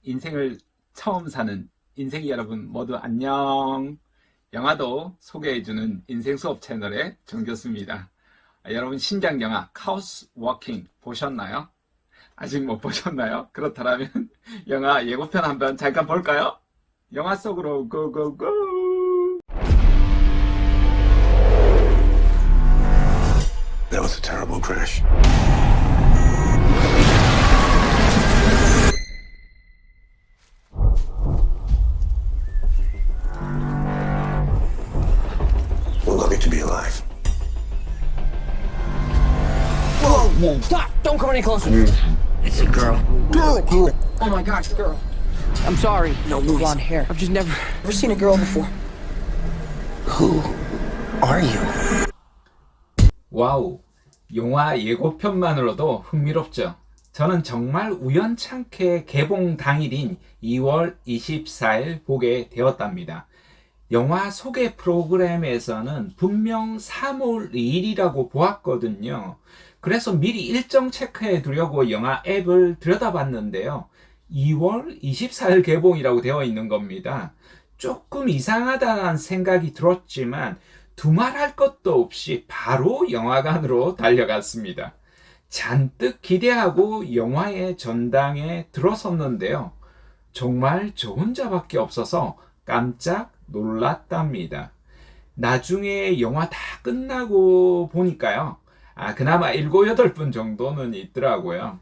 인생을 처음 사는 인생이 여러분 모두 안녕. 영화도 소개해주는 인생 수업 채널의 정교수입니다. 여러분 신작 영화 카오스 워킹 보셨나요? 아직 못 보셨나요? 그렇다면 영화 예고편 한번 잠깐 볼까요? 영화 속으로 고고고. That was a terrible crash. We're lucky to be alive. Whoa, whoa, stop! Don't come any closer. It's a girl. Girl! Oh my gosh, girl. I'm sorry. No, Louis. Blonde hair. I've just never seen a girl before. Who are you? 와우, 영화 예고편만으로도 흥미롭죠. 저는 정말 우연찮게 개봉 당일인 2월 24일 보게 되었답니다. 영화 소개 프로그램에서는 분명 3월 2일이라고 보았거든요. 그래서 미리 일정 체크해 두려고 영화 앱을 들여다봤는데요. 2월 24일 개봉이라고 되어 있는 겁니다. 조금 이상하다는 생각이 들었지만 두말할 것도 없이 바로 영화관으로 달려갔습니다. 잔뜩 기대하고 영화의 전당에 들어섰는데요. 정말 저 혼자밖에 없어서 깜짝 놀랐답니다. 나중에 영화 다 끝나고 보니까요. 그나마 7, 8분 정도는 있더라고요.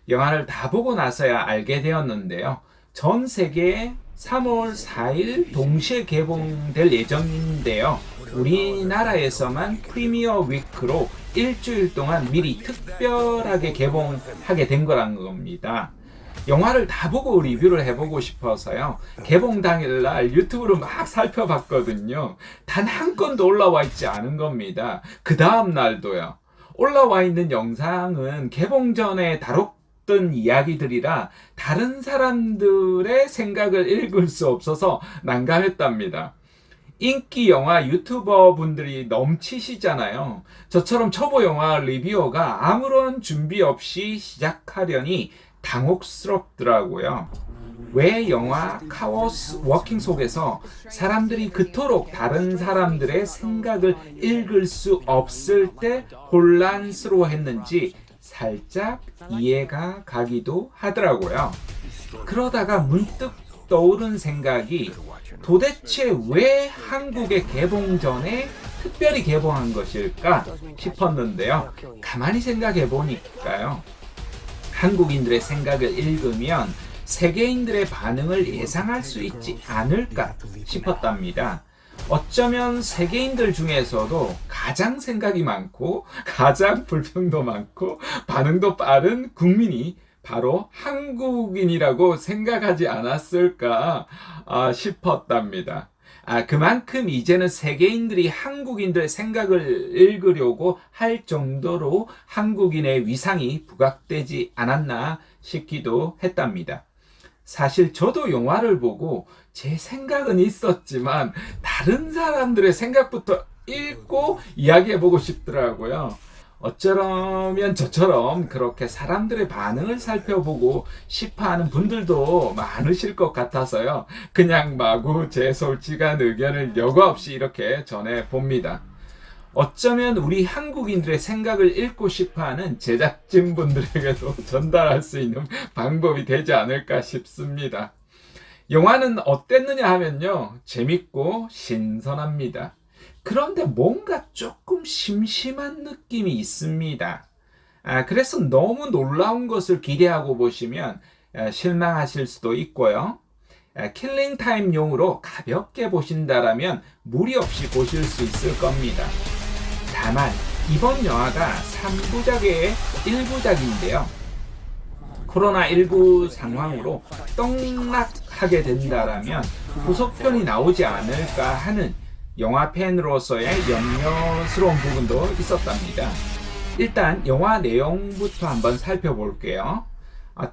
영화를 다 보고 나서야 알게 되었는데요. 전 세계에 3월 4일 동시에 개봉될 예정인데요. 우리나라에서만 프리미어 위크로 일주일 동안 미리 특별하게 개봉하게 된 거란 겁니다. 영화를 다 보고 리뷰를 해보고 싶어서요. 개봉 당일날 유튜브로 막 살펴봤거든요. 단 한 건도 올라와 있지 않은 겁니다. 그 다음 날도요. 올라와 있는 영상은 개봉 전에 다뤘던 이야기들이라 다른 사람들의 생각을 읽을 수 없어서 난감했답니다. 인기 영화 유튜버 분들이 넘치시잖아요. 저처럼 초보 영화 리뷰어가 아무런 준비 없이 시작하려니 당혹스럽더라고요. 왜 영화 카오스 워킹 속에서 사람들이 그토록 다른 사람들의 생각을 읽을 수 없을 때 혼란스러워했는지 살짝 이해가 가기도 하더라고요. 그러다가 문득 떠오른 생각이 도대체 왜 한국에 개봉 전에 특별히 개봉한 것일까 싶었는데요. 가만히 생각해 보니까요. 한국인들의 생각을 읽으면 세계인들의 반응을 예상할 수 있지 않을까 싶었답니다. 어쩌면 세계인들 중에서도 가장 생각이 많고 가장 불평도 많고 반응도 빠른 국민이 바로 한국인이라고 생각하지 않았을까 싶었답니다. 그만큼 이제는 세계인들이 한국인들의 생각을 읽으려고 할 정도로 한국인의 위상이 부각되지 않았나 싶기도 했답니다. 사실 저도 영화를 보고 제 생각은 있었지만 다른 사람들의 생각부터 읽고 이야기해보고 싶더라고요. 어쩌면 저처럼 그렇게 사람들의 반응을 살펴보고 싶어하는 분들도 많으실 것 같아서요. 그냥 마구 제 솔직한 의견을 여과 없이 이렇게 전해봅니다. 어쩌면 우리 한국인들의 생각을 읽고 싶어하는 제작진분들에게도 전달할 수 있는 방법이 되지 않을까 싶습니다. 영화는 어땠느냐 하면요. 재밌고 신선합니다. 그런데 뭔가 조금 심심한 느낌이 있습니다. 그래서 너무 놀라운 것을 기대하고 보시면 실망하실 수도 있고요. 킬링타임용으로 가볍게 보신다라면 무리 없이 보실 수 있을 겁니다. 다만 이번 영화가 3부작의 1부작인데요. 코로나19 상황으로 떡락하게 된다라면 후속편이 나오지 않을까 하는 영화 팬으로서의 염려스러운 부분도 있었답니다. 일단 영화 내용부터 한번 살펴볼게요.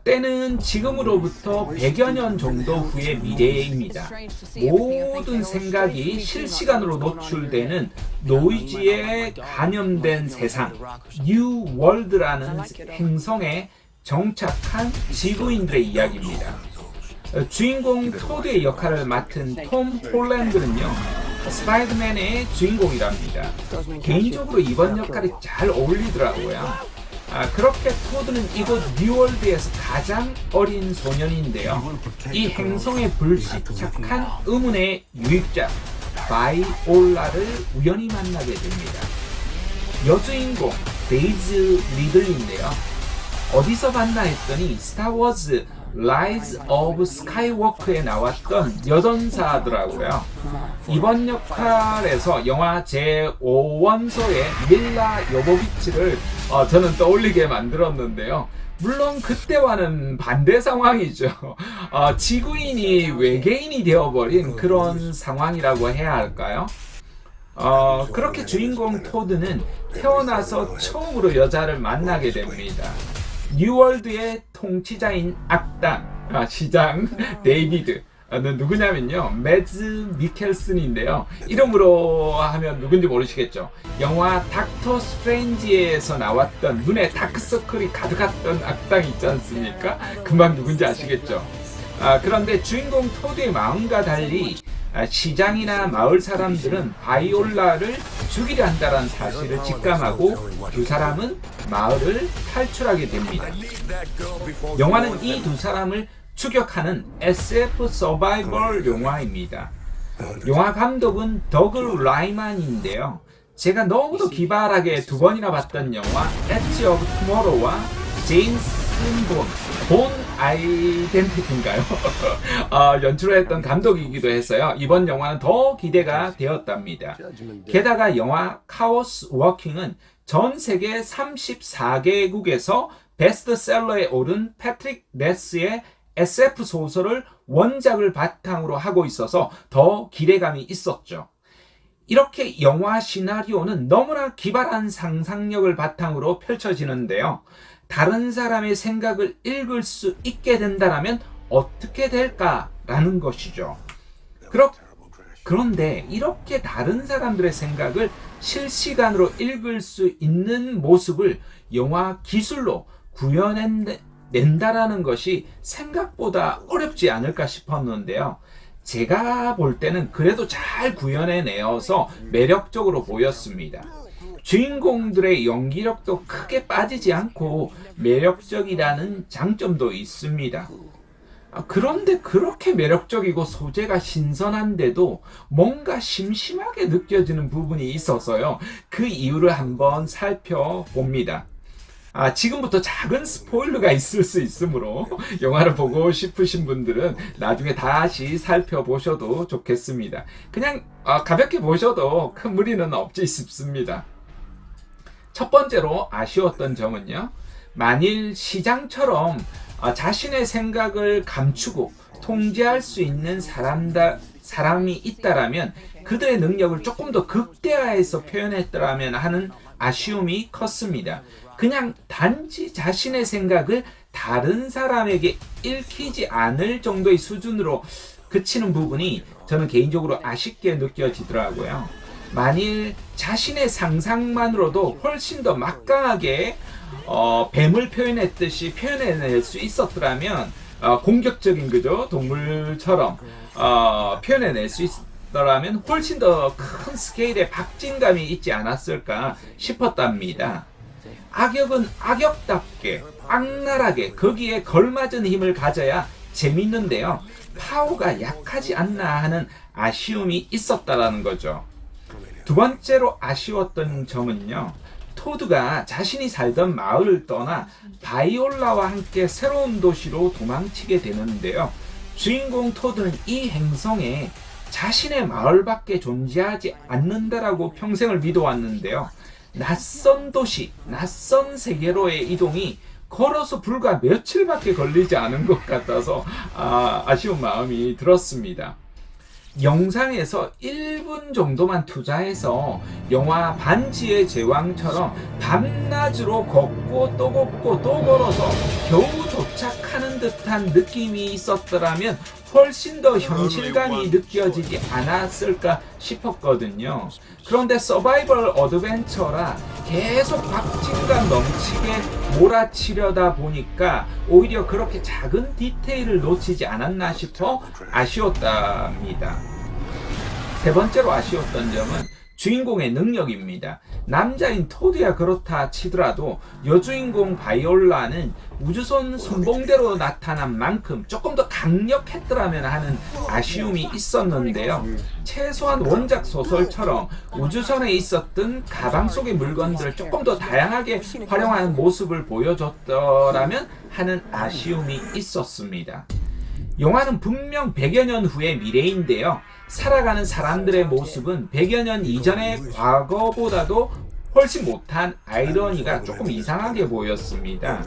때는 지금으로부터 100여 년 정도 후의 미래입니다. 모든 생각이 실시간으로 노출되는 노이즈에 감염된 세상, 뉴 월드라는 행성에 정착한 지구인들의 이야기입니다. 주인공 토드의 역할을 맡은 톰 홀랜드는요, 스파이더맨의 주인공이랍니다. 개인적으로 이번 역할이 잘 어울리더라고요. 그렇게 토드는 이곳 뉴월드에서 가장 어린 소년인데요. 이 행성에 불시착한 의문의 유입자 바이올라를 우연히 만나게 됩니다. 여주인공 데이즈 리들리인데요. 어디서 봤나 했더니 스타워즈 라이즈 오브 스카이워크에 나왔던 여전사더라고요. 이번 역할에서 영화 제5원소의 밀라 요보비치를 저는 떠올리게 만들었는데요. 물론 그때와는 반대 상황이죠. 지구인이 외계인이 되어버린 그런 상황이라고 해야 할까요? 그렇게 주인공 토드는 태어나서 처음으로 여자를 만나게 됩니다. 뉴월드의 통치자인 악당 시장 데이비드는 누구냐면요, 매즈 미켈슨인데요. 이름으로 하면 누군지 모르시겠죠. 영화 닥터 스트레인지에서 나왔던 눈에 다크서클이 가득했던 악당 있지 않습니까? 금방 누군지 아시겠죠. 그런데 주인공 토드의 마음과 달리 시장이나 마을 사람들은 바이올라를 죽이려 한다는 사실을 직감하고 두 사람은 마을을 탈출하게 됩니다. 영화는 이 두 사람을 추격하는 SF 서바이벌 영화입니다. 영화 감독은 더글 라이만인데요. 제가 너무도 기발하게 두 번이나 봤던 영화 엣지 오브 투모로우와 제임스 본 아이덴티티인가요? 연출을 했던 감독이기도 해서요. 이번 영화는 더 기대가 되었답니다. 게다가 영화 카오스 워킹은 전 세계 34개국에서 베스트셀러에 오른 패트릭 네스의 SF 소설을 원작을 바탕으로 하고 있어서 더 기대감이 있었죠. 이렇게 영화 시나리오는 너무나 기발한 상상력을 바탕으로 펼쳐지는데요. 다른 사람의 생각을 읽을 수 있게 된다면 어떻게 될까라는 것이죠. 그런데 이렇게 다른 사람들의 생각을 실시간으로 읽을 수 있는 모습을 영화 기술로 구현낸다라는 것이 생각보다 어렵지 않을까 싶었는데요. 제가 볼 때는 그래도 잘 구현해내어서 매력적으로 보였습니다. 주인공들의 연기력도 크게 빠지지 않고 매력적이라는 장점도 있습니다. 그런데 그렇게 매력적이고 소재가 신선한데도 뭔가 심심하게 느껴지는 부분이 있어서요. 그 이유를 한번 살펴봅니다. 지금부터 작은 스포일러가 있을 수 있으므로 영화를 보고 싶으신 분들은 나중에 다시 살펴보셔도 좋겠습니다. 그냥 가볍게 보셔도 큰 무리는 없지 싶습니다. 첫 번째로 아쉬웠던 점은요, 만일 시장처럼 자신의 생각을 감추고 통제할 수 있는 사람이 있다라면 그들의 능력을 조금 더 극대화해서 표현했더라면 하는 아쉬움이 컸습니다. 그냥 단지 자신의 생각을 다른 사람에게 읽히지 않을 정도의 수준으로 그치는 부분이 저는 개인적으로 아쉽게 느껴지더라고요. 만일 자신의 상상만으로도 훨씬 더 막강하게 뱀을 표현했듯이 표현해낼 수 있었더라면 공격적인 그죠 동물처럼 표현해낼 수 있더라면 훨씬 더 큰 스케일의 박진감이 있지 않았을까 싶었답니다. 악역은 악역답게 악랄하게 거기에 걸맞은 힘을 가져야 재밌는데요. 파워가 약하지 않나 하는 아쉬움이 있었다라는 거죠. 두 번째로 아쉬웠던 점은요, 토드가 자신이 살던 마을을 떠나 바이올라와 함께 새로운 도시로 도망치게 되는데요. 주인공 토드는 이 행성에 자신의 마을밖에 존재하지 않는다라고 평생을 믿어왔는데요. 낯선 도시, 낯선 세계로의 이동이 걸어서 불과 며칠밖에 걸리지 않은 것 같아서 아쉬운 마음이 들었습니다. 영상에서 1분 정도만 투자해서 영화 반지의 제왕처럼 밤낮으로 걷고 또 걷고 또 걸어서 겨우 도착 듯한 느낌이 있었더라면 훨씬 더 현실감이 느껴지지 않았을까 싶었거든요. 그런데 서바이벌 어드벤처라 계속 박진감 넘치게 몰아치려다 보니까 오히려 그렇게 작은 디테일을 놓치지 않았나 싶어 아쉬웠답니다. 세 번째로 아쉬웠던 점은 주인공의 능력입니다. 남자인 토드야 그렇다 치더라도 여주인공 바이올라는 우주선 선봉대로 나타난 만큼 조금 더 강력했더라면 하는 아쉬움이 있었는데요. 최소한 원작 소설처럼 우주선에 있었던 가방 속의 물건들을 조금 더 다양하게 활용하는 모습을 보여줬더라면 하는 아쉬움이 있었습니다. 영화는 분명 100여 년 후의 미래인데요. 살아가는 사람들의 모습은 100여 년 이전의 과거보다도 훨씬 못한 아이러니가 조금 이상하게 보였습니다.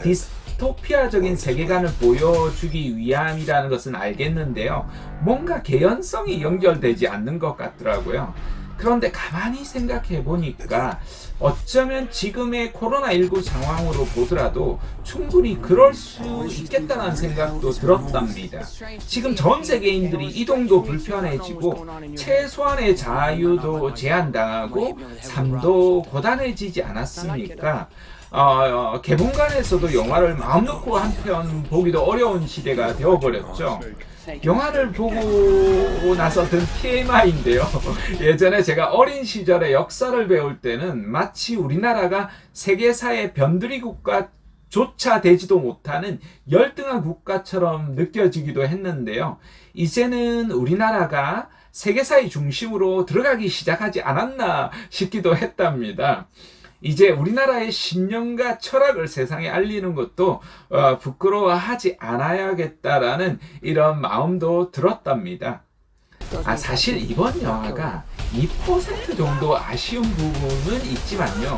디스토피아적인 세계관을 보여주기 위함이라는 것은 알겠는데요. 뭔가 개연성이 연결되지 않는 것 같더라고요. 그런데 가만히 생각해 보니까 어쩌면 지금의 코로나19 상황으로 보더라도 충분히 그럴 수 있겠다는 생각도 들었답니다. 지금 전 세계인들이 이동도 불편해지고 최소한의 자유도 제한당하고 삶도 고단해지지 않았습니까? 개봉관에서도 영화를 마음 놓고 한 편 보기도 어려운 시대가 되어버렸죠. 영화를 보고 나서 든 TMI인데요. 예전에 제가 어린 시절에 역사를 배울 때는 마치 우리나라가 세계사의 변두리 국가조차 되지도 못하는 열등한 국가처럼 느껴지기도 했는데요. 이제는 우리나라가 세계사의 중심으로 들어가기 시작하지 않았나 싶기도 했답니다. 이제 우리나라의 신념과 철학을 세상에 알리는 것도 부끄러워하지 않아야겠다라는 이런 마음도 들었답니다. 사실 이번 영화가 2% 정도 아쉬운 부분은 있지만요.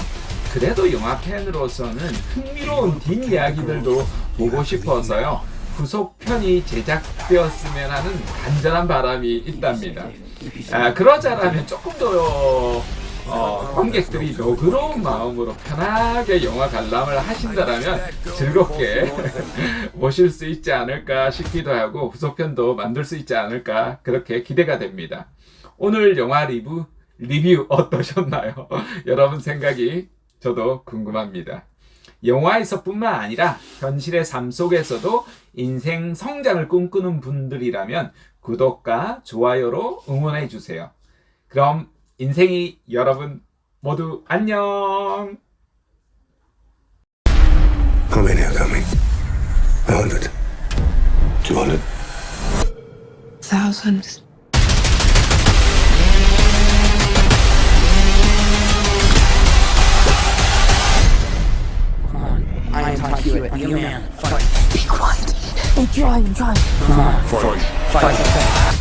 그래도 영화 팬으로서는 흥미로운 뒷이야기들도 보고 싶어서요. 후속편이 제작되었으면 하는 간절한 바람이 있답니다. 그러자라면 조금 더 관객들이 너그러운 마음으로 편하게 영화 관람을 하신다라면 즐겁게 보실 수 있지 않을까 싶기도 하고 후속편도 만들 수 있지 않을까 그렇게 기대가 됩니다. 오늘 영화 리뷰 어떠셨나요? 여러분 생각이 저도 궁금합니다. 영화에서뿐만 아니라 현실의 삶 속에서도 인생 성장을 꿈꾸는 분들이라면 구독과 좋아요로 응원해 주세요. 그럼 인생이 여러분 모두 안녕. How many are coming? 100? 200? Thousands. I am Todd Hewitt, you man. Fight. Be quiet. I'm trying. Come on. Fight. Fight.